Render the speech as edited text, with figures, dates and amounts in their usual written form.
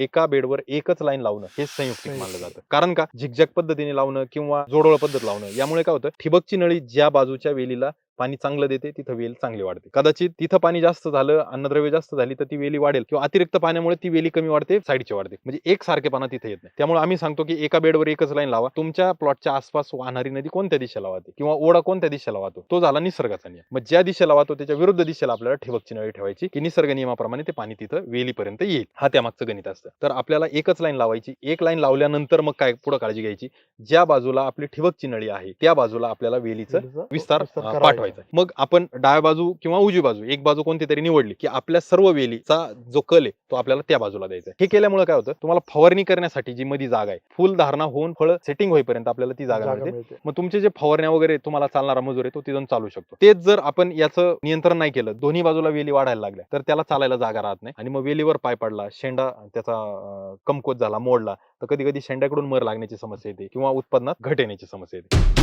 एका बेडवर एकच लाईन लावणं हे संयुक्तिक मानलं जातं. कारण का झिगझॅग पद्धतीने लावणं किंवा जोडोळ पद्धत लावणं यामुळे काय होतं, ठिबकची नळी ज्या बाजूच्या वेलीला पाणी चांगलं देते तिथं वेल चांगली वाढते. कदाचित तिथं पाणी जास्त झालं, अन्नद्रव्य जास्त झाली तर ती वेली वाढेल किंवा अतिरिक्त पाण्यामुळे ती वेली कमी वाढते, साईडची वाढते. म्हणजे एक सारखेपणा तिथे येत नाही. त्यामुळे आम्ही सांगतो की एका बेडवर एकच लाईन लावा. तुमच्या प्लॉटच्या आसपास वाहणारी नदी कोणत्या दिशेला वाहते किंवा ओढा कोणत्या दिशेला वाहतो तो झाला निसर्गाचा नियम. मग ज्या दिशेला वाहतो त्याच्या विरुद्ध दिशेला आपल्याला ठिबकची नळी ठेवायची की निसर्ग नियमाप्रमाणे ते पाणी तिथं वेलीपर्यंत येईल. हा त्यामागचं गणित असतं. तर आपल्याला एकच लाईन लावायची. एक लाईन लावल्यानंतर मग काय पुढे काळजी घ्यायची, ज्या बाजूला आपली ठिबकची नळी आहे त्या बाजूला आपल्याला वेलीचं विस्तार पाठवायचा. मग आपण डाव्या बाजू किंवा उजवी बाजू एक बाजू कोणती तरी निवडली की आपल्या सर्व वेलीचा जो कल आहे तो आपल्याला त्या बाजूला द्यायचा. हे केल्यामुळे काय होतं, तुम्हाला फवारणी करण्यासाठी जी मध्ये जागा आहे, फुल धारणा होऊन फळ सेटिंग होईपर्यंत आपल्याला ती जागा मिळते. मग तुमचे जे फवारण्या वगैरे तुम्हाला चालणारा मजूर आहे तो तिथून चालू शकतो. तेच जर आपण याचं नियंत्रण नाही केलं, दोन्ही बाजूला वेली वाढायला लागल्या तर त्याला चालायला जागा राहत नाही आणि मग वेलीवर पाय पडला, शेंडा त्याचा कमकुवत झाला, मोडला तर कधी कधी शेंड्याकडून मर लागण्याची समस्या येते किंवा उत्पादनात घट येण्याची समस्या येते.